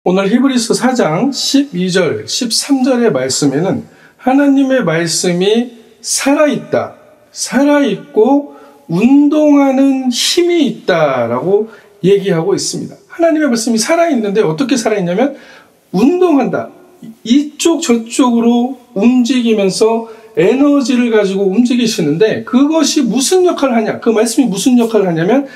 오늘 히브리서 4장 12절, 13절의 말씀에는 하나님의 말씀이 살아있다, 살아있고 운동하는 힘이 있다라고 얘기하고 있습니다. 하나님의 말씀이 살아있는데 어떻게 살아있냐면 운동한다. 이쪽 저쪽으로 움직이면서 에너지를 가지고 움직이시는데 그것이 무슨 역할을 하냐? 그 말씀이 무슨 역할을 하냐면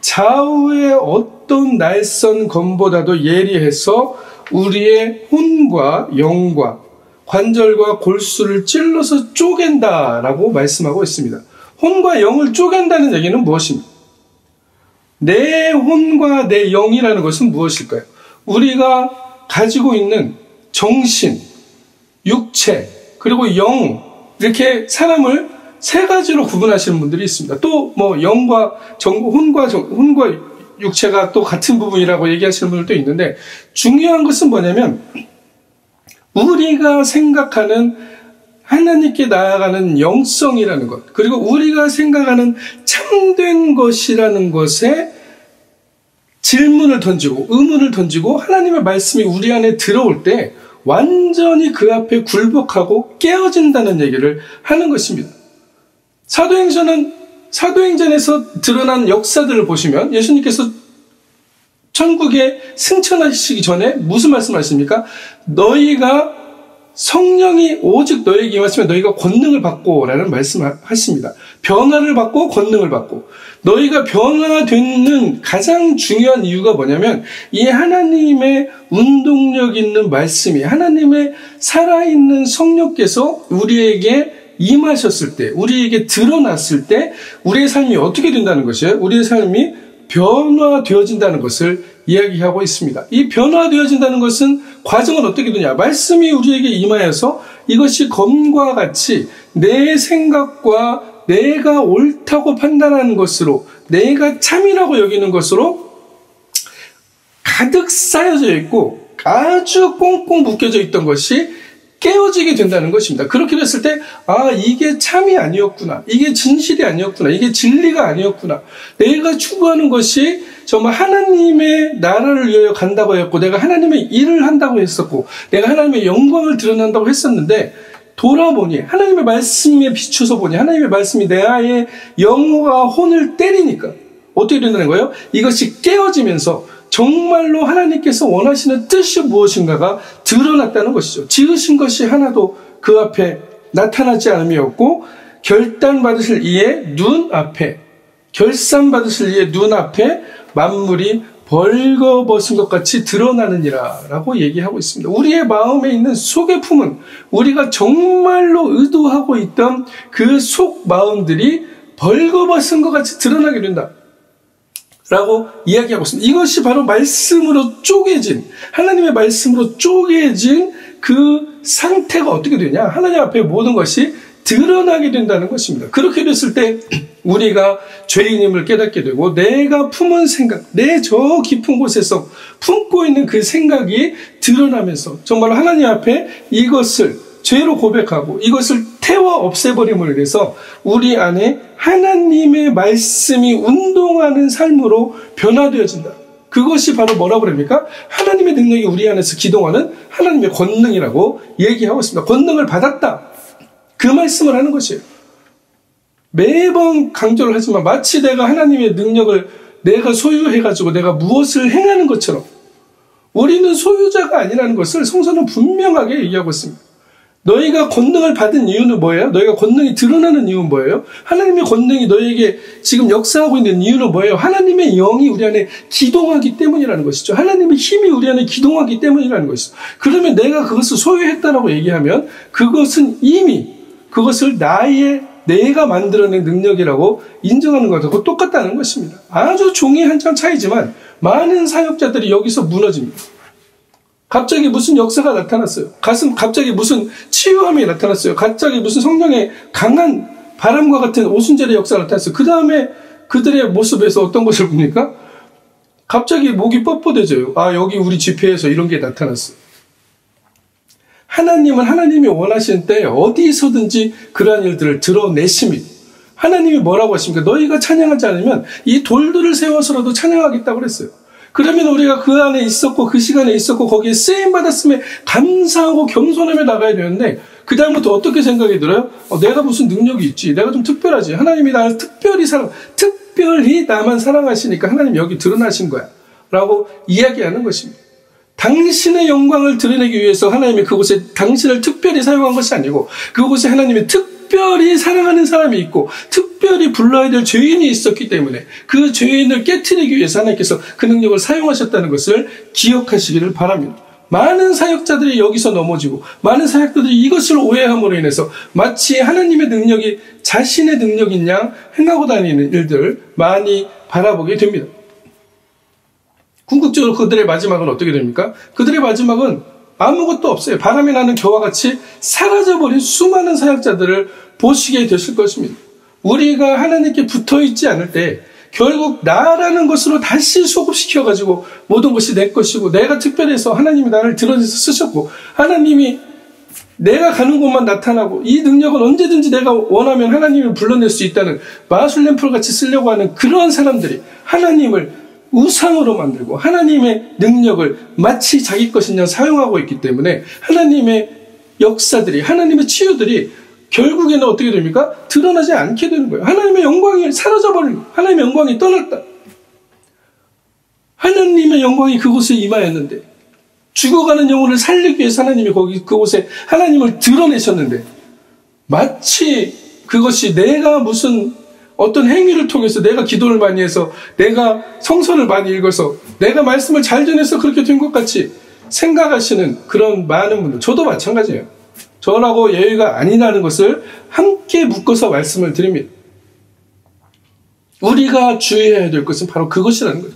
좌우의 어떤 날선 검보다도 예리해서 우리의 혼과 영과 관절과 골수를 찔러서 쪼갠다라고 말씀하고 있습니다. 혼과 영을 쪼갠다는 얘기는 무엇입니까? 내 혼과 내 영이라는 것은 무엇일까요? 우리가 가지고 있는 정신, 육체, 그리고 영, 이렇게 사람을 세 가지로 구분하시는 분들이 있습니다. 또 영과 혼과 육체가 또 같은 부분이라고 얘기하시는 분들도 있는데, 중요한 것은 뭐냐면 우리가 생각하는 하나님께 나아가는 영성이라는 것, 그리고 우리가 생각하는 참된 것이라는 것에 질문을 던지고 의문을 던지고 하나님의 말씀이 우리 안에 들어올 때 완전히 그 앞에 굴복하고 깨어진다는 얘기를 하는 것입니다. 사도행전에서 드러난 역사들을 보시면 예수님께서 천국에 승천하시기 전에 무슨 말씀하십니까? 너희가 성령이 오직 너에게 임하시면 너희가 권능을 받고 라는 말씀하십니다. 변화를 받고 권능을 받고, 너희가 변화되는 가장 중요한 이유가 뭐냐면 이 하나님의 운동력 있는 말씀이, 하나님의 살아있는 성령께서 우리에게 임하셨을 때, 우리에게 드러났을 때 우리의 삶이 어떻게 된다는 것이에요? 우리의 삶이 변화되어진다는 것을 이야기하고 있습니다. 이 변화되어진다는 것은 과정은 어떻게 되냐? 말씀이 우리에게 임하여서 이것이 검과 같이 내 생각과 내가 옳다고 판단하는 것으로, 내가 참이라고 여기는 것으로 가득 쌓여져 있고 아주 꽁꽁 묶여져 있던 것이 깨어지게 된다는 것입니다. 그렇게 됐을 때 이게 참이 아니었구나, 이게 진실이 아니었구나, 이게 진리가 아니었구나, 내가 추구하는 것이 정말 하나님의 나라를 위하여 간다고 했고, 내가 하나님의 일을 한다고 했었고, 내가 하나님의 영광을 드러난다고 했었는데, 돌아보니 하나님의 말씀에 비추서 보니 하나님의 말씀이 내 아의 영과 혼을 때리니까 어떻게 된다는 거예요? 이것이 깨어지면서 정말로 하나님께서 원하시는 뜻이 무엇인가가 드러났다는 것이죠. 지으신 것이 하나도 그 앞에 나타나지 않음이었고, 결단받으실 이의 눈앞에, 결산받으실 이의 눈앞에 만물이 벌거벗은 것 같이 드러나느니라 라고 얘기하고 있습니다. 우리의 마음에 있는 속의 품은, 우리가 정말로 의도하고 있던 그 속 마음들이 벌거벗은 것 같이 드러나게 된다 라고 이야기하고 있습니다. 이것이 바로 말씀으로 쪼개진, 하나님의 말씀으로 쪼개진 그 상태가 어떻게 되냐? 하나님 앞에 모든 것이 드러나게 된다는 것입니다. 그렇게 됐을 때 우리가 죄인임을 깨닫게 되고, 내가 품은 생각, 내 저 깊은 곳에서 품고 있는 그 생각이 드러나면서 정말 하나님 앞에 이것을 죄로 고백하고 이것을 태워 없애버림을 위해서 우리 안에 하나님의 말씀이 운동하는 삶으로 변화되어진다. 그것이 바로 뭐라고 그럽니까? 하나님의 능력이 우리 안에서 기동하는 하나님의 권능이라고 얘기하고 있습니다. 권능을 받았다, 그 말씀을 하는 것이에요. 매번 강조를 하지만 마치 내가 하나님의 능력을 내가 소유해가지고 내가 무엇을 행하는 것처럼, 우리는 소유자가 아니라는 것을 성서는 분명하게 얘기하고 있습니다. 너희가 권능을 받은 이유는 뭐예요? 너희가 권능이 드러나는 이유는 뭐예요? 하나님의 권능이 너희에게 지금 역사하고 있는 이유는 뭐예요? 하나님의 영이 우리 안에 기동하기 때문이라는 것이죠. 하나님의 힘이 우리 안에 기동하기 때문이라는 것이죠. 그러면 내가 그것을 소유했다라고 얘기하면 그것은 이미 그것을 내가 만들어낸 능력이라고 인정하는 것하고 똑같다는 것입니다. 아주 종이 한 장 차이지만 많은 사역자들이 여기서 무너집니다. 갑자기 무슨 역사가 나타났어요. 갑자기 무슨 치유함이 나타났어요. 갑자기 무슨 성령의 강한 바람과 같은 오순절의 역사가 나타났어요. 그 다음에 그들의 모습에서 어떤 것을 봅니까? 갑자기 목이 뻣뻣해져요. 여기 우리 집회에서 이런 게 나타났어요. 하나님은 하나님이 원하시는 때에 어디서든지 그러한 일들을 드러내십니다. 하나님이 뭐라고 하십니까? 너희가 찬양하지 않으면 이 돌들을 세워서라도 찬양하겠다고 그랬어요. 그러면 우리가 그 안에 있었고 그 시간에 있었고 거기에 쓰임받았음에 감사하고 겸손하며 나가야 되는데 그 다음부터 어떻게 생각이 들어요? 내가 무슨 능력이 있지? 내가 좀 특별하지? 하나님이 나를 특별히 나만 사랑하시니까 하나님 여기 드러나신 거야 라고 이야기하는 것입니다. 당신의 영광을 드러내기 위해서 하나님이 그곳에 당신을 특별히 사용한 것이 아니고 그곳에 하나님이 특별히 사랑하는 사람이 있고 특별히 불러야 될 죄인이 있었기 때문에 그 죄인을 깨트리기 위해서 하나님께서 그 능력을 사용하셨다는 것을 기억하시기를 바랍니다. 많은 사역자들이 여기서 넘어지고 많은 사역자들이 이것을 오해함으로 인해서 마치 하나님의 능력이 자신의 능력인 양 행하고 다니는 일들을 많이 바라보게 됩니다. 궁극적으로 그들의 마지막은 어떻게 됩니까? 그들의 마지막은 아무것도 없어요. 바람이 나는 겨와 같이 사라져버린 수많은 사역자들을 보시게 되실 것입니다. 우리가 하나님께 붙어있지 않을 때 결국 나라는 것으로 다시 소급시켜가지고 모든 것이 내 것이고 내가 특별해서 하나님이 나를 드러내서 쓰셨고 하나님이 내가 가는 곳만 나타나고 이 능력은 언제든지 내가 원하면 하나님을 불러낼 수 있다는 마술램프를 같이 쓰려고 하는 그런 사람들이 하나님을 우상으로 만들고 하나님의 능력을 마치 자기 것인 양 사용하고 있기 때문에 하나님의 역사들이 하나님의 치유들이 결국에는 어떻게 됩니까? 드러나지 않게 되는 거예요. 하나님의 영광이 사라져버린 하나님의 영광이 떠났다. 하나님의 영광이 그곳에 임하였는데 죽어가는 영혼을 살리기 위해서 하나님이 그곳에 하나님을 드러내셨는데 마치 그것이 내가 무슨 어떤 행위를 통해서 내가 기도를 많이 해서 내가 성서를 많이 읽어서 내가 말씀을 잘 전해서 그렇게 된 것 같이 생각하시는 그런 많은 분들, 저도 마찬가지예요. 저라고 예의가 아니라는 것을 함께 묶어서 말씀을 드립니다. 우리가 주의해야 될 것은 바로 그것이라는 거죠.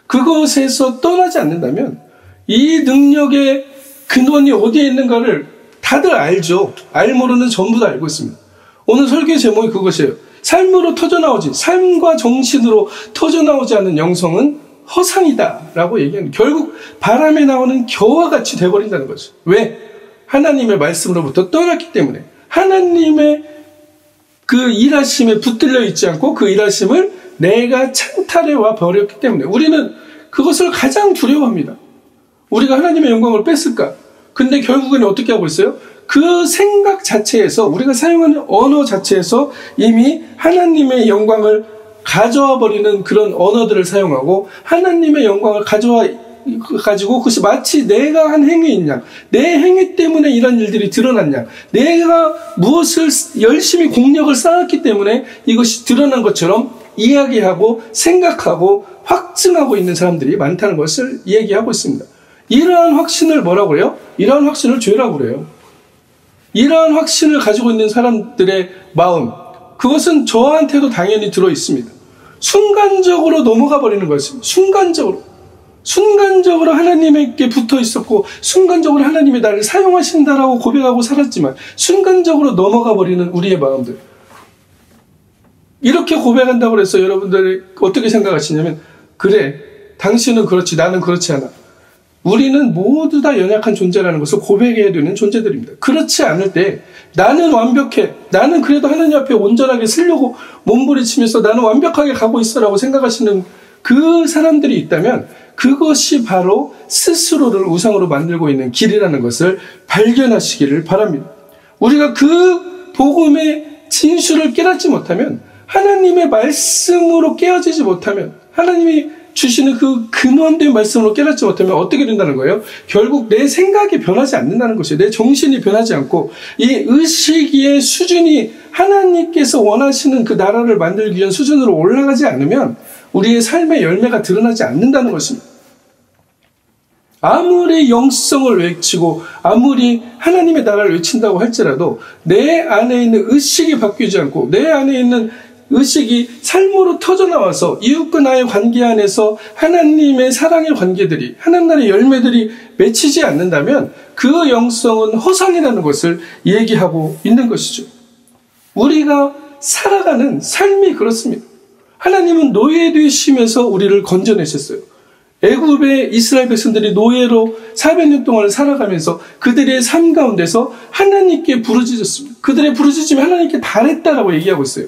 그것에서 떠나지 않는다면 이 능력의 근원이 어디에 있는가를 다들 알죠. 알모르는 전부 다 알고 있습니다. 오늘 설교의 제목이 그것이에요. 삶으로 터져나오지, 삶과 정신으로 터져나오지 않는 영성은 허상이다 라고 얘기하는, 결국 바람에 나오는 겨와 같이 돼버린다는 거죠. 왜? 하나님의 말씀으로부터 떠났기 때문에 하나님의 그 일하심에 붙들려 있지 않고 그 일하심을 내가 찬탈해 와 버렸기 때문에 우리는 그것을 가장 두려워합니다. 우리가 하나님의 영광을 뺐을까? 근데 결국에는 어떻게 하고 있어요? 그 생각 자체에서 우리가 사용하는 언어 자체에서 이미 하나님의 영광을 가져와 버리는 그런 언어들을 사용하고 하나님의 영광을 가지고 그것이 마치 내가 한 행위인 양, 내 행위 때문에 이런 일들이 드러난 양, 내가 무엇을 열심히 공력을 쌓았기 때문에 이것이 드러난 것처럼 이야기하고 생각하고 확증하고 있는 사람들이 많다는 것을 얘기하고 있습니다. 이러한 확신을 뭐라고 해요? 이러한 확신을 죄라고 그래요. 이러한 확신을 가지고 있는 사람들의 마음, 그것은 저한테도 당연히 들어 있습니다. 순간적으로 넘어가 버리는 것입니다. 순간적으로 하나님께 붙어 있었고 순간적으로 하나님이 나를 사용하신다라고 고백하고 살았지만 순간적으로 넘어가 버리는 우리의 마음들, 이렇게 고백한다고 해서 여러분들이 어떻게 생각하시냐면, 그래, 당신은 그렇지, 나는 그렇지 않아. 우리는 모두 다 연약한 존재라는 것을 고백해야 되는 존재들입니다. 그렇지 않을 때 나는 완벽해, 나는 그래도 하나님 앞에 온전하게 쓰려고 몸부림치면서 나는 완벽하게 가고 있어라고 생각하시는 그 사람들이 있다면 그것이 바로 스스로를 우상으로 만들고 있는 길이라는 것을 발견하시기를 바랍니다. 우리가 그 복음의 진수를 깨닫지 못하면, 하나님의 말씀으로 깨어지지 못하면, 하나님이 주시는 그 근원된 말씀으로 깨닫지 못하면 어떻게 된다는 거예요? 결국 내 생각이 변하지 않는다는 것이에요. 내 정신이 변하지 않고 이 의식의 수준이 하나님께서 원하시는 그 나라를 만들기 위한 수준으로 올라가지 않으면 우리의 삶의 열매가 드러나지 않는다는 것입니다. 아무리 영성을 외치고 아무리 하나님의 나라를 외친다고 할지라도 내 안에 있는 의식이 바뀌지 않고 내 안에 있는 의식이 삶으로 터져나와서 이웃과 나의 관계 안에서 하나님의 사랑의 관계들이, 하나님 나라의 열매들이 맺히지 않는다면 그 영성은 허상이라는 것을 얘기하고 있는 것이죠. 우리가 살아가는 삶이 그렇습니다. 하나님은 노예되시면서 우리를 건져내셨어요. 애굽의 이스라엘 백성들이 노예로 400년 동안 살아가면서 그들의 삶 가운데서 하나님께 부르짖었습니다. 그들의 부르짖음이 하나님께 달했다라고 얘기하고 있어요.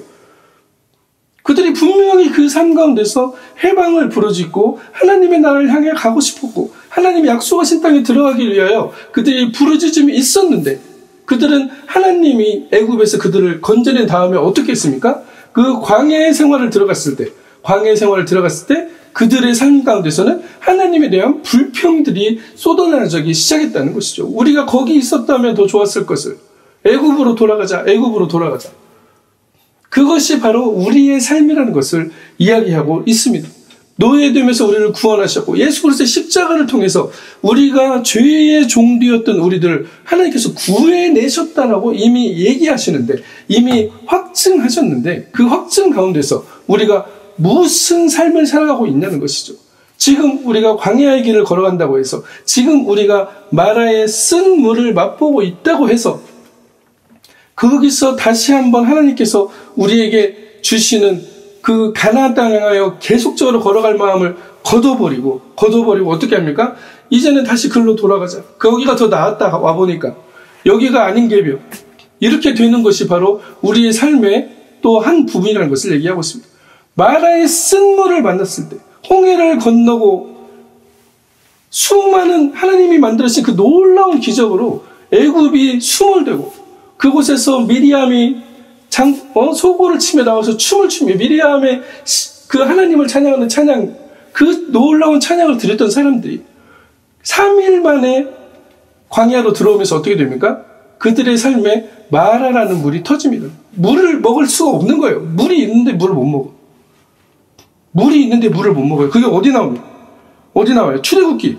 그들이 분명히 그 삶 가운데서 해방을 부르짖고 하나님의 나라를 향해 가고 싶었고 하나님이 약속하신 땅에 들어가기 위하여 그들이 부르짖음이 있었는데 그들은 하나님이 애굽에서 그들을 건져낸 다음에 어떻게 했습니까? 그 광야의 생활을 들어갔을 때 그들의 삶 가운데서는 하나님에 대한 불평들이 쏟아나기 시작했다는 것이죠. 우리가 거기 있었다면 더 좋았을 것을. 애굽으로 돌아가자. 그것이 바로 우리의 삶이라는 것을 이야기하고 있습니다. 노예됨에서 우리를 구원하셨고 예수 그리스도의 십자가를 통해서 우리가 죄의 종되었던 우리들을 하나님께서 구해내셨다라고 이미 얘기하시는데 이미 확증하셨는데 그 확증 가운데서 우리가 무슨 삶을 살아가고 있냐는 것이죠. 지금 우리가 광야의 길을 걸어간다고 해서 지금 우리가 마라의 쓴 물을 맛보고 있다고 해서 거기서 다시 한번 하나님께서 우리에게 주시는 그 가나안 땅을 향하여 계속적으로 걸어갈 마음을 걷어버리고 어떻게 합니까? 이제는 다시 글로 돌아가자. 거기가 더 나았다 와보니까 여기가 아닌 게벼. 이렇게 되는 것이 바로 우리의 삶의 또 한 부분이라는 것을 얘기하고 있습니다. 마라의 쓴물을 만났을 때 홍해를 건너고 수많은 하나님이 만들어진 그 놀라운 기적으로 애굽이 수몰되고 그곳에서 미리암이 소고를 치며 나와서 춤을 추며 미리암의 그 하나님을 찬양하는 찬양, 그 놀라운 찬양을 드렸던 사람들이 3일 만에 광야로 들어오면서 어떻게 됩니까? 그들의 삶에 마라라는 물이 터집니다. 물을 먹을 수가 없는 거예요. 물이 있는데 물을 못 먹어. 물이 있는데 물을 못 먹어요. 그게 어디 나옵니까? 어디 나와요? 출애굽기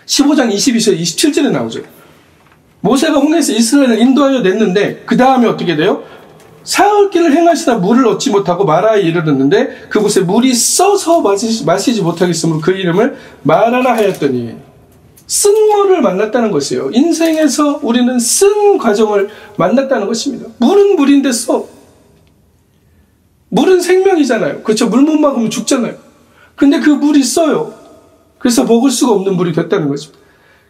15장 22절 27절에 나오죠. 모세가 홍해에서 이스라엘을 인도하여 냈는데 그 다음에 어떻게 돼요? 사흘길을 행하시다 물을 얻지 못하고 마라에 이르렀는데 그곳에 물이 써서 마시지 못하겠으므로 그 이름을 마라라 하였더니 쓴 물을 만났다는 것이에요. 인생에서 우리는 쓴 과정을 만났다는 것입니다. 물은 물인데 써. 물은 생명이잖아요. 그렇죠? 물 못 먹으면 죽잖아요. 근데 그 물이 써요. 그래서 먹을 수가 없는 물이 됐다는 거죠.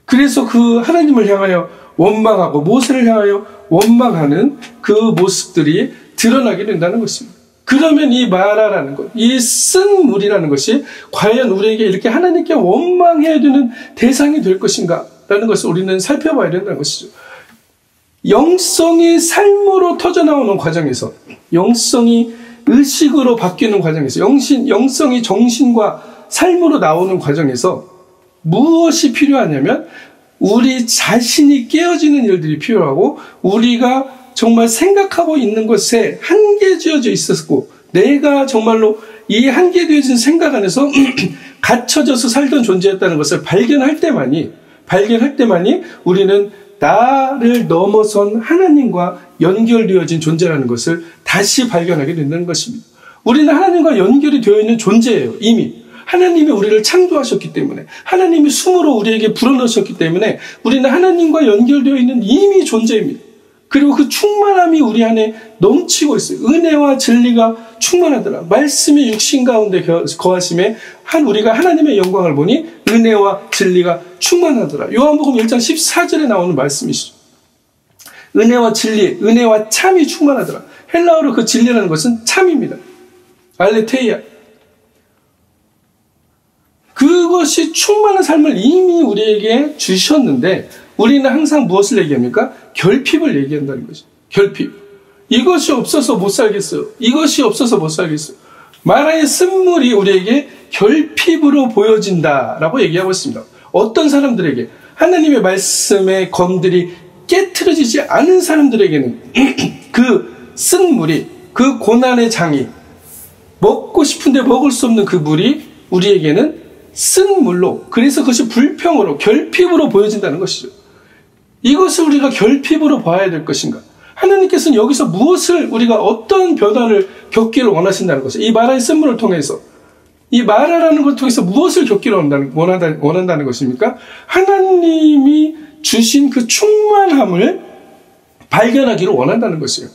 그래서 그 하나님을 향하여 원망하고 모세를 향하여 원망하는 그 모습들이 드러나게 된다는 것입니다. 그러면 이 마라라는 것, 이 쓴 물이라는 것이 과연 우리에게 이렇게 하나님께 원망해야 되는 대상이 될 것인가? 라는 것을 우리는 살펴봐야 된다는 것이죠. 영성이 삶으로 터져나오는 과정에서, 영성이 의식으로 바뀌는 과정에서, 영성이 정신과 삶으로 나오는 과정에서 무엇이 필요하냐면 우리 자신이 깨어지는 일들이 필요하고 우리가 정말 생각하고 있는 것에 한계지어져 있었고 내가 정말로 이 한계되어진 생각 안에서 갇혀져서 살던 존재였다는 것을 발견할 때만이 우리는 나를 넘어선 하나님과 연결되어진 존재라는 것을 다시 발견하게 된다는 것입니다. 우리는 하나님과 연결이 되어 있는 존재예요. 이미 하나님이 우리를 창조하셨기 때문에 하나님이 숨으로 우리에게 불어넣으셨기 때문에 우리는 하나님과 연결되어 있는 이미 존재입니다. 그리고 그 충만함이 우리 안에 넘치고 있어요. 은혜와 진리가 충만하더라. 말씀이 육신 가운데 거하심에 우리가 하나님의 영광을 보니 은혜와 진리가 충만하더라. 요한복음 1장 14절에 나오는 말씀이시죠. 은혜와 진리, 은혜와 참이 충만하더라. 헬라어로 그 진리라는 것은 참입니다. 알레테이아. 그것이 충만한 삶을 이미 우리에게 주셨는데 우리는 항상 무엇을 얘기합니까? 결핍을 얘기한다는 거죠. 결핍. 이것이 없어서 못 살겠어요. 이것이 없어서 못 살겠어요. 마라의 쓴물이 우리에게 결핍으로 보여진다라고 얘기하고 있습니다. 어떤 사람들에게 하나님의 말씀의 검들이 깨트려지지 않은 사람들에게는 그 쓴물이 그 고난의 장이 먹고 싶은데 먹을 수 없는 그 물이 우리에게는 쓴 물로 그래서 그것이 불평으로 결핍으로 보여진다는 것이죠. 이것을 우리가 결핍으로 봐야 될 것인가? 하나님께서는 여기서 무엇을 우리가 어떤 변화를 겪기를 원하신다는 것을 이 마라의 쓴물을 통해서 이 마라라는 것을 통해서 무엇을 겪기를 원한다는 것입니까? 하나님이 주신 그 충만함을 발견하기를 원한다는 것이에요.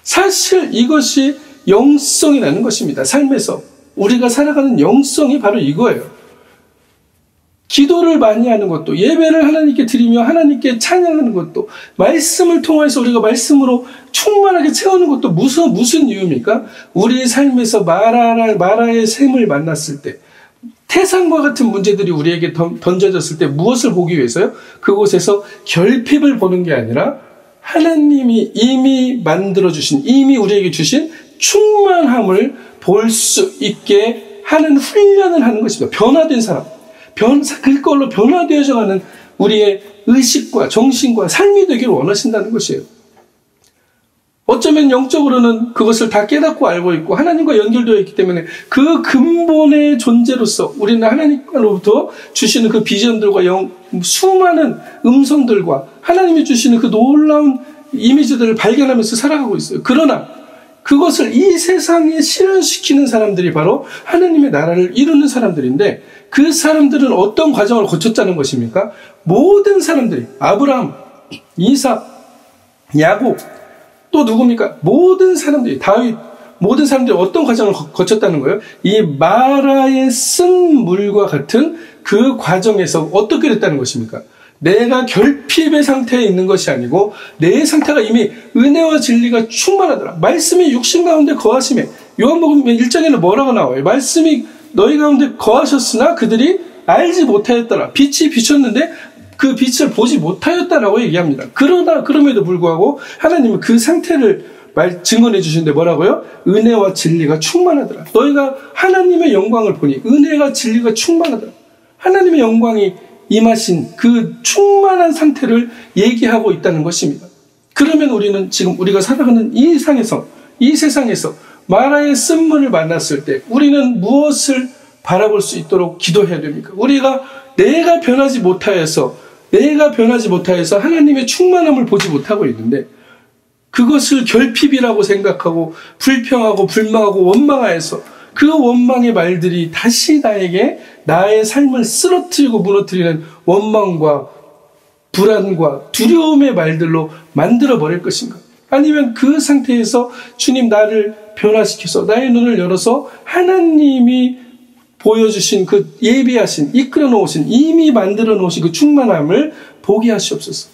사실 이것이 영성이라는 것입니다. 삶에서 우리가 살아가는 영성이 바로 이거예요. 기도를 많이 하는 것도, 예배를 하나님께 드리며 하나님께 찬양하는 것도, 말씀을 통해서 우리가 말씀으로 충만하게 채우는 것도 무슨 이유입니까? 우리 삶에서 마라의 샘을 만났을 때, 태산과 같은 문제들이 우리에게 던져졌을 때 무엇을 보기 위해서요? 그곳에서 결핍을 보는 게 아니라 하나님이 이미 만들어주신, 이미 우리에게 주신 충만함을 볼 수 있게 하는 훈련을 하는 것입니다. 변화된 사람, 그걸로 변화되어져가는 우리의 의식과 정신과 삶이 되기를 원하신다는 것이에요. 어쩌면 영적으로는 그것을 다 깨닫고 알고 있고 하나님과 연결되어 있기 때문에 그 근본의 존재로서 우리는 하나님으로부터 주시는 그 비전들과 수많은 음성들과 하나님이 주시는 그 놀라운 이미지들을 발견하면서 살아가고 있어요. 그러나 그것을 이 세상에 실현시키는 사람들이 바로 하나님의 나라를 이루는 사람들인데, 그 사람들은 어떤 과정을 거쳤다는 것입니까? 모든 사람들이, 아브라함, 이삭, 야곱, 또 누굽니까? 모든 사람들이, 다윗, 모든 사람들이 어떤 과정을 거쳤다는 거예요? 이 마라의 쓴 물과 같은 그 과정에서 어떻게 됐다는 것입니까? 내가 결핍의 상태에 있는 것이 아니고 내 상태가 이미 은혜와 진리가 충만하더라. 말씀이 육신 가운데 거하심에, 요한복음 1장에는 뭐라고 나와요? 말씀이 너희 가운데 거하셨으나 그들이 알지 못하였더라. 빛이 비쳤는데 그 빛을 보지 못하였다라고 얘기합니다. 그럼에도 불구하고 하나님은 그 상태를 증언해 주시는데 뭐라고요? 은혜와 진리가 충만하더라. 너희가 하나님의 영광을 보니 은혜가 진리가 충만하더라. 하나님의 영광이 임하신 그 충만한 상태를 얘기하고 있다는 것입니다. 그러면 우리는 지금 우리가 살아가는 이 세상에서 마라의 쓴물을 만났을 때 우리는 무엇을 바라볼 수 있도록 기도해야 됩니까? 우리가 내가 변하지 못하여서 하나님의 충만함을 보지 못하고 있는데, 그것을 결핍이라고 생각하고 불평하고 불망하고 원망하여서 그 원망의 말들이 다시 나에게 나의 삶을 쓰러뜨리고 무너뜨리는 원망과 불안과 두려움의 말들로 만들어버릴 것인가? 아니면 그 상태에서 주님 나를 변화시켜서 나의 눈을 열어서 하나님이 보여주신 그 예비하신, 이끌어 놓으신, 이미 만들어 놓으신 그 충만함을 보게 하시옵소서.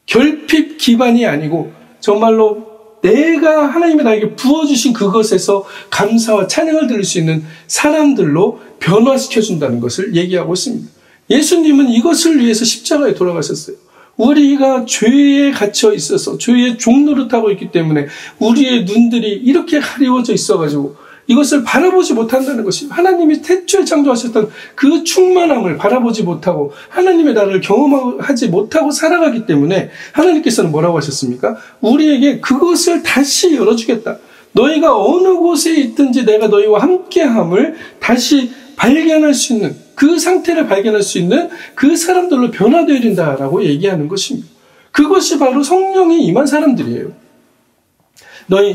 결핍 기반이 아니고 정말로 내가 하나님이 나에게 부어주신 그것에서 감사와 찬양을 드릴 수 있는 사람들로 변화시켜준다는 것을 얘기하고 있습니다. 예수님은 이것을 위해서 십자가에 돌아가셨어요. 우리가 죄에 갇혀 있어서 죄의 종노릇하고 있기 때문에 우리의 눈들이 이렇게 가리워져 있어가지고 이것을 바라보지 못한다는 것이, 하나님이 태초에 창조하셨던 그 충만함을 바라보지 못하고 하나님의 나라를 경험하지 못하고 살아가기 때문에 하나님께서는 뭐라고 하셨습니까? 우리에게 그것을 다시 열어주겠다. 너희가 어느 곳에 있든지 내가 너희와 함께함을 다시 발견할 수 있는, 그 상태를 발견할 수 있는 그 사람들로 변화되어야 된다라고 얘기하는 것입니다. 그것이 바로 성령이 임한 사람들이에요.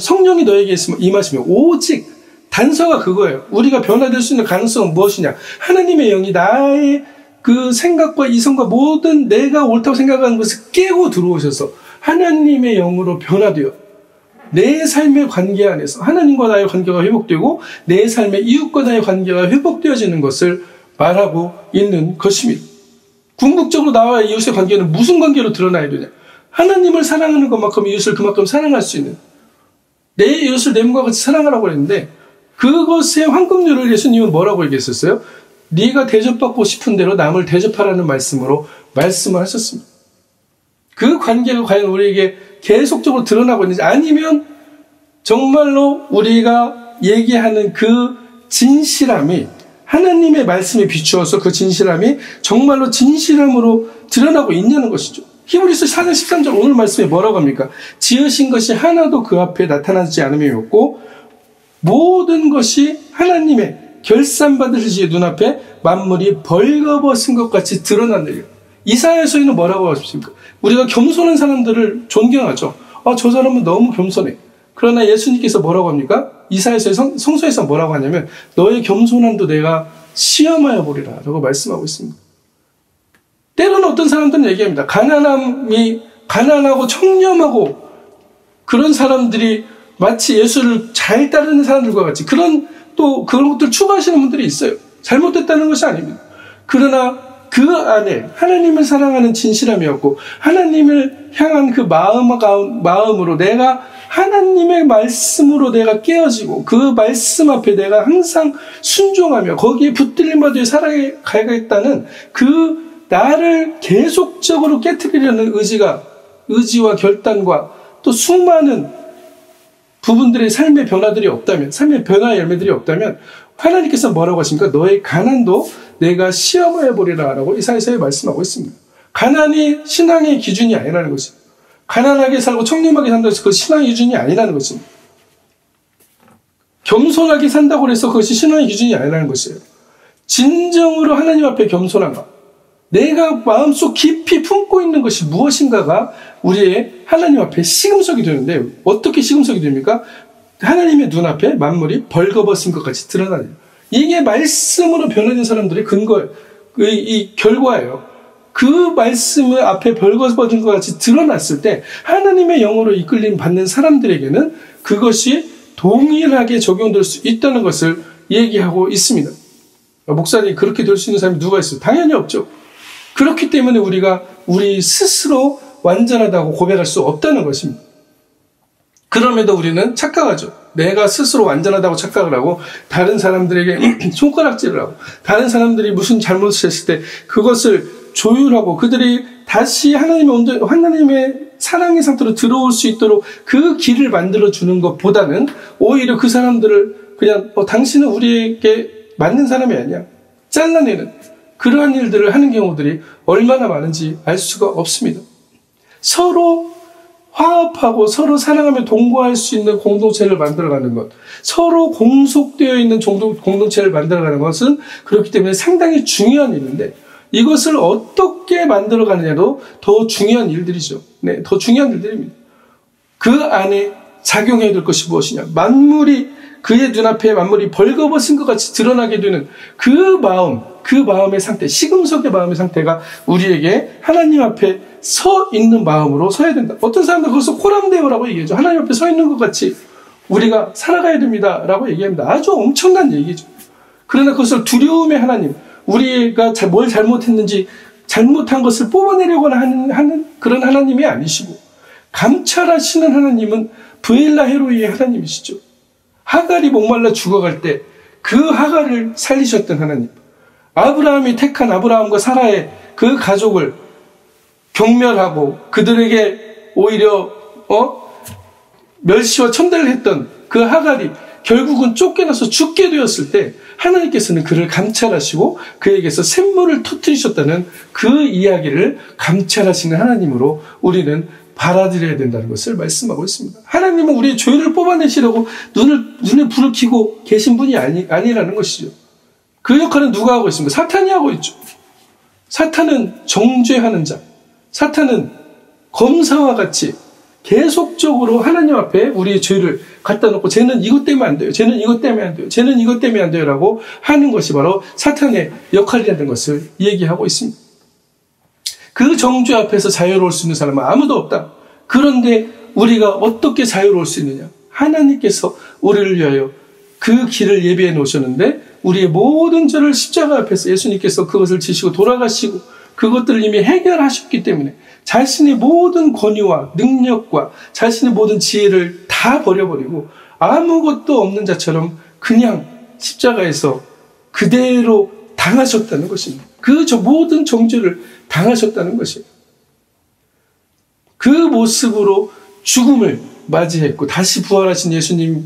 성령이 너에게 임하시면 오직 단서가 그거예요. 우리가 변화될 수 있는 가능성은 무엇이냐? 하나님의 영이 나의 그 생각과 이성과 모든 내가 옳다고 생각하는 것을 깨고 들어오셔서 하나님의 영으로 변화되어 내 삶의 관계 안에서 하나님과 나의 관계가 회복되고 내 삶의 이웃과 나의 관계가 회복되어지는 것을 말하고 있는 것입니다. 궁극적으로 나와 이웃의 관계는 무슨 관계로 드러나야 되냐? 하나님을 사랑하는 것만큼 이웃을 그만큼 사랑할 수 있는, 내 이웃을 내 몸과 같이 사랑하라고 했는데 그것의 황금률을 예수님은 뭐라고 얘기했었어요? 네가 대접받고 싶은 대로 남을 대접하라는 말씀으로 말씀을 하셨습니다. 그 관계가 과연 우리에게 계속적으로 드러나고 있는지, 아니면 정말로 우리가 얘기하는 그 진실함이 하나님의 말씀에 비추어서 그 진실함이 정말로 진실함으로 드러나고 있냐는 것이죠. 히브리서 4장 13절 오늘 말씀에 뭐라고 합니까? 지으신 것이 하나도 그 앞에 나타나지 않음이 없고 모든 것이 하나님의 결산받으시기에 눈앞에 만물이 벌거벗은 것 같이 드러나느니라. 이사야서에는 뭐라고 하십니까? 우리가 겸손한 사람들을 존경하죠. 저 사람은 너무 겸손해. 그러나 예수님께서 뭐라고 합니까? 이사야서의 성서에서 뭐라고 하냐면 너의 겸손함도 내가 시험하여 보리라 라고 말씀하고 있습니다. 때로는 어떤 사람들은 얘기합니다. 가난하고 청렴하고 그런 사람들이 마치 예수를 잘 따르는 사람들과 같이 그런 것들 추구하시는 분들이 있어요. 잘못됐다는 것이 아닙니다. 그러나 그 안에 하나님을 사랑하는 진실함이었고 하나님을 향한 그 마음으로 내가 하나님의 말씀으로 내가 깨어지고 그 말씀 앞에 내가 항상 순종하며 거기에 붙들림받아 살아가겠다는 그 나를 계속적으로 깨트리려는 의지와 결단과 또 수많은 부분들의 삶의 변화들이 없다면, 삶의 변화의 열매들이 없다면 하나님께서 뭐라고 하십니까? 너의 가난도 내가 시험해 보리라 라고 이사야서에 말씀하고 있습니다. 가난이 신앙의 기준이 아니라는 것입니다. 가난하게 살고 청렴하게 산다고 해서 그 신앙의 기준이 아니라는 것입니다. 겸손하게 산다고 해서 그것이 신앙의 기준이 아니라는 것이에요. 진정으로 하나님 앞에 겸손한가, 내가 마음속 깊이 품고 있는 것이 무엇인가가 우리의 하나님 앞에 시금석이 되는데, 어떻게 시금석이 됩니까? 하나님의 눈앞에 만물이 벌거벗은 것 같이 드러나요. 이게 말씀으로 변화된 사람들의 근거예요. 이 결과예요. 그 말씀을 앞에 벌거벗은 것 같이 드러났을 때 하나님의 영으로 이끌림 받는 사람들에게는 그것이 동일하게 적용될 수 있다는 것을 얘기하고 있습니다. 목사님, 그렇게 될 수 있는 사람이 누가 있어요? 당연히 없죠. 그렇기 때문에 우리가 우리 스스로 완전하다고 고백할 수 없다는 것입니다. 그럼에도 우리는 착각하죠. 내가 스스로 완전하다고 착각을 하고 다른 사람들에게 손가락질을 하고 다른 사람들이 무슨 잘못을 했을 때 그것을 조율하고 그들이 다시 하나님의 사랑의 상태로 들어올 수 있도록 그 길을 만들어주는 것보다는 오히려 그 사람들을 그냥 당신은 우리에게 맞는 사람이 아니야, 잘라내는 그러한 일들을 하는 경우들이 얼마나 많은지 알 수가 없습니다. 서로 화합하고 서로 사랑하며 동거할 수 있는 공동체를 만들어가는 것, 서로 공속되어 있는 공동체를 만들어가는 것은 그렇기 때문에 상당히 중요한 일인데 이것을 어떻게 만들어가느냐도 더 중요한 일들이죠. 네, 더 중요한 일들입니다. 그 안에 작용해야 될 것이 무엇이냐? 그의 눈앞에 만물이 벌거벗은 것 같이 드러나게 되는 그 마음의 상태, 시금석의 마음의 상태가 우리에게 하나님 앞에 서 있는 마음으로 서야 된다. 어떤 사람들은 그것을 코람데오라고 얘기하죠. 하나님 앞에 서 있는 것 같이 우리가 살아가야 됩니다 라고 얘기합니다. 아주 엄청난 얘기죠. 그러나 그것을 두려움의 하나님, 우리가 뭘 잘못했는지 잘못한 것을 뽑아내려고 하는 그런 하나님이 아니시고, 감찰하시는 하나님은 브엘라 헤로이의 하나님이시죠. 하갈이 목말라 죽어갈 때 그 하갈을 살리셨던 하나님, 아브라함이 택한 아브라함과 사라의 그 가족을 경멸하고 그들에게 오히려 멸시와 천대를 했던 그 하갈이 결국은 쫓겨나서 죽게 되었을 때 하나님께서는 그를 감찰하시고 그에게서 샘물을 터뜨리셨다는 그 이야기를 감찰하시는 하나님으로 우리는 받아들여야 된다는 것을 말씀하고 있습니다. 하나님은 우리의 죄를 뽑아내시려고 눈에 불을 켜고 계신 분이 아니라는 것이죠. 그 역할은 누가 하고 있습니까? 사탄이 하고 있죠. 사탄은 정죄하는 자, 사탄은 검사와 같이 계속적으로 하나님 앞에 우리의 죄를 갖다 놓고 쟤는 이것 때문에 안 돼요, 쟤는 이것 때문에 안 돼요, 쟤는 이것 때문에 안 돼요 라고 하는 것이 바로 사탄의 역할이라는 것을 얘기하고 있습니다. 그 정죄 앞에서 자유로울 수 있는 사람은 아무도 없다. 그런데 우리가 어떻게 자유로울 수 있느냐? 하나님께서 우리를 위하여 그 길을 예비해 놓으셨는데 우리의 모든 죄를 십자가 앞에서 예수님께서 그것을 지시고 돌아가시고 그것들을 이미 해결하셨기 때문에 자신의 모든 권위와 능력과 자신의 모든 지혜를 다 버려버리고 아무것도 없는 자처럼 그냥 십자가에서 그대로 당하셨다는 것입니다. 모든 정죄를 당하셨다는 것이에요. 그 모습으로 죽음을 맞이했고 다시 부활하신 예수님이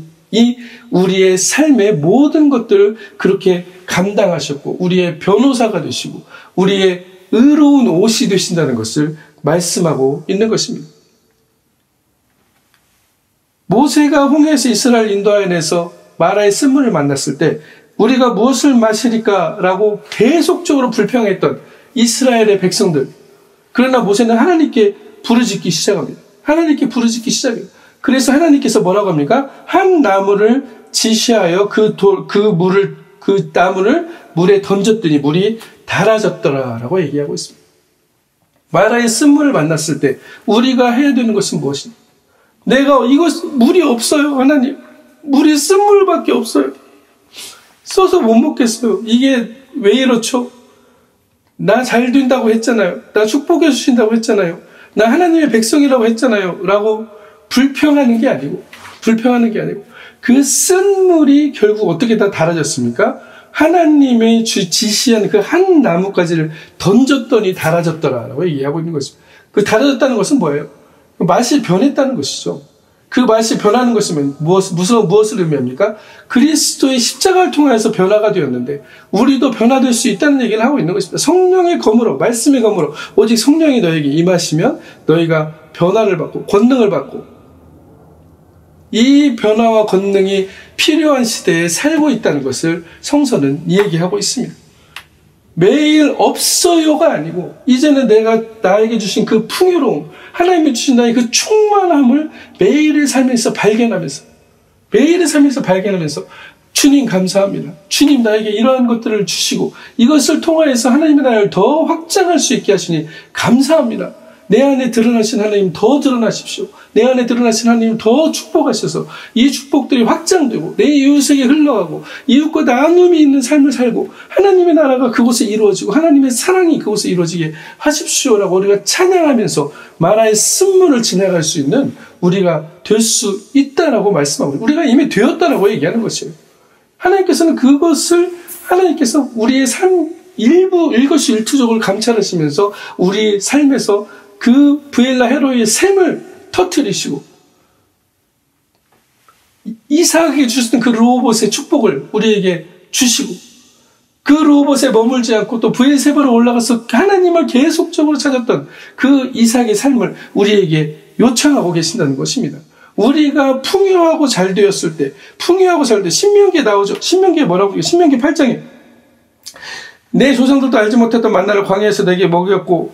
우리의 삶의 모든 것들을 그렇게 감당하셨고 우리의 변호사가 되시고 우리의 의로운 옷이 되신다는 것을 말씀하고 있는 것입니다. 모세가 홍해에서 이스라엘 인도하여내서 마라의 쓴물을 만났을 때 우리가 무엇을 마시리까라고 계속적으로 불평했던 이스라엘의 백성들, 그러나 모세는 하나님께 부르짖기 시작합니다. 하나님께 부르짖기 시작해요. 그래서 하나님께서 뭐라고 합니까? 한 나무를 지시하여 그 나무를 물에 던졌더니 물이 달아졌더라 라고 얘기하고 있습니다. 마라의 쓴물을 만났을 때 우리가 해야 되는 것은 무엇입니까? 물이 없어요, 하나님. 물이 쓴물밖에 없어요. 써서 못 먹겠어요. 이게 왜 이렇죠? 나 잘 된다고 했잖아요. 나 축복해 주신다고 했잖아요. 나 하나님의 백성이라고 했잖아요. 라고 불평하는 게 아니고 그 쓴물이 결국 어떻게 다 달아졌습니까? 하나님의 지시한 그 한 나뭇가지를 던졌더니 달아졌더라라고 얘기하고 있는 것입니다. 그 달아졌다는 것은 뭐예요? 맛이 변했다는 것이죠. 그 맛이 변하는 것이면 무엇을 의미합니까? 그리스도의 십자가를 통해서 변화가 되었는데 우리도 변화될 수 있다는 얘기를 하고 있는 것입니다. 성령의 검으로, 말씀의 검으로 오직 성령이 너에게 임하시면 너희가 변화를 받고 권능을 받고 이 변화와 권능이 필요한 시대에 살고 있다는 것을 성서는 얘기하고 있습니다. 매일 없어요가 아니고 이제는 내가 나에게 주신 그 풍요로움, 하나님이 주신 나의 그 충만함을 매일의 삶에서 발견하면서 주님 감사합니다. 주님 나에게 이러한 것들을 주시고 이것을 통하여서 하나님의 나라를 더 확장할 수 있게 하시니 감사합니다. 내 안에 드러나신 하나님 더 드러나십시오. 내 안에 드러나신 하나님 더 축복하셔서 이 축복들이 확장되고 내 이웃에게 흘러가고 이웃과 나눔이 있는 삶을 살고 하나님의 나라가 그곳에 이루어지고 하나님의 사랑이 그곳에 이루어지게 하십시오라고 우리가 찬양하면서 마라의 쓴물을 지나갈 수 있는 우리가 될 수 있다라고 말씀하고 우리가 이미 되었다라고 얘기하는 것이에요. 하나님께서는 하나님께서 우리의 삶 일거수일투족을 감찰하시면서 우리 삶에서 그 부엘라 헤로이의 샘을 터뜨리시고 이삭에게 주셨던 그 르호봇의 축복을 우리에게 주시고 그 르호봇에 머물지 않고 또 브엘세바로 올라가서 하나님을 계속적으로 찾았던 그 이삭의 삶을 우리에게 요청하고 계신다는 것입니다. 우리가 풍요하고 잘 되었을 때 신명기에 나오죠. 신명기에 뭐라고 해요? 신명기 8장에 내 조상들도 알지 못했던 만나를 광야에서 내게 먹였고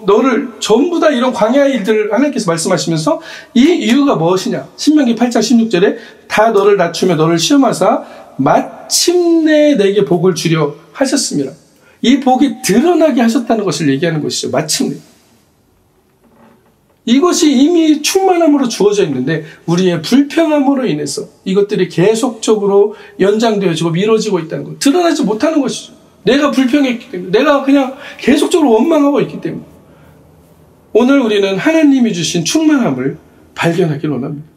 너를 전부 다 이런 광야의 일들을 하나님께서 말씀하시면서 이 이유가 무엇이냐? 신명기 8장 16절에 다 너를 낮추며 너를 시험하사 마침내 내게 복을 주려 하셨습니다. 이 복이 드러나게 하셨다는 것을 얘기하는 것이죠. 마침내. 이것이 이미 충만함으로 주어져 있는데 우리의 불평함으로 인해서 이것들이 계속적으로 연장되어지고 미뤄지고 있다는 것, 드러나지 못하는 것이죠. 내가 불평했기 때문에, 내가 그냥 계속적으로 원망하고 있기 때문에 오늘 우리는 하나님이 주신 충만함을 발견하길 원합니다.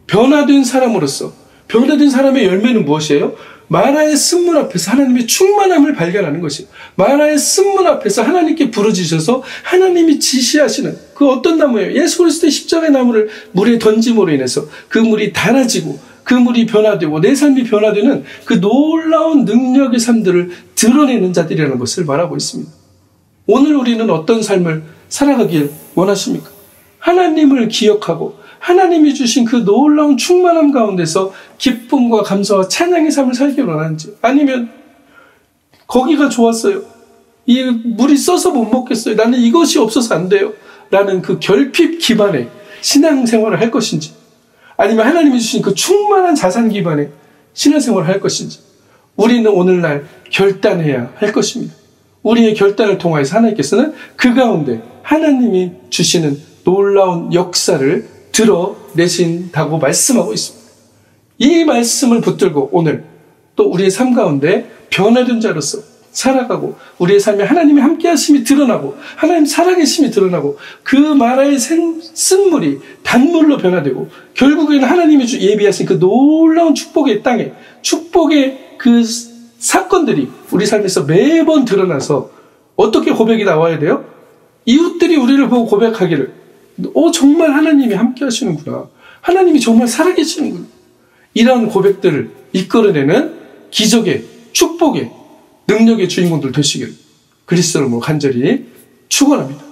변화된 사람으로서 변화된 사람의 열매는 무엇이에요? 마라의 쓴물 앞에서 하나님의 충만함을 발견하는 것이에요. 마라의 쓴물 앞에서 하나님께 부르짖으셔서 하나님이 지시하시는 그 어떤 나무예요? 예수 그리스도의 십자가의 나무를 물에 던짐으로 인해서 그 물이 달아지고 그 물이 변화되고 내 삶이 변화되는 그 놀라운 능력의 삶들을 드러내는 자들이라는 것을 말하고 있습니다. 오늘 우리는 어떤 삶을 살아가길 원하십니까? 하나님을 기억하고 하나님이 주신 그 놀라운 충만함 가운데서 기쁨과 감사와 찬양의 삶을 살길 원하는지, 아니면 거기가 좋았어요, 이 물이 써서 못 먹겠어요, 나는 이것이 없어서 안 돼요 라는 그 결핍 기반의 신앙생활을 할 것인지, 아니면 하나님이 주신 그 충만한 자산 기반의 신앙생활을 할 것인지, 우리는 오늘날 결단해야 할 것입니다. 우리의 결단을 통하여서 하나님께서는 그 가운데 하나님이 주시는 놀라운 역사를 드러내신다고 말씀하고 있습니다. 이 말씀을 붙들고 오늘 또 우리의 삶 가운데 변화된 자로서 살아가고 우리의 삶에 하나님의 함께하심이 드러나고 하나님 살아계심이 드러나고 그 마라의 쓴물이 단물로 변화되고 결국에는 하나님이 예비하신 그 놀라운 축복의 땅에 축복의 그 사건들이 우리 삶에서 매번 드러나서 어떻게 고백이 나와야 돼요? 이웃들이 우리를 보고 고백하기를 정말 하나님이 함께 하시는구나, 하나님이 정말 살아계시는구나, 이런 고백들을 이끌어내는 기적의 축복의 능력의 주인공들 되시기를 그리스도 이름으로 간절히 축원합니다.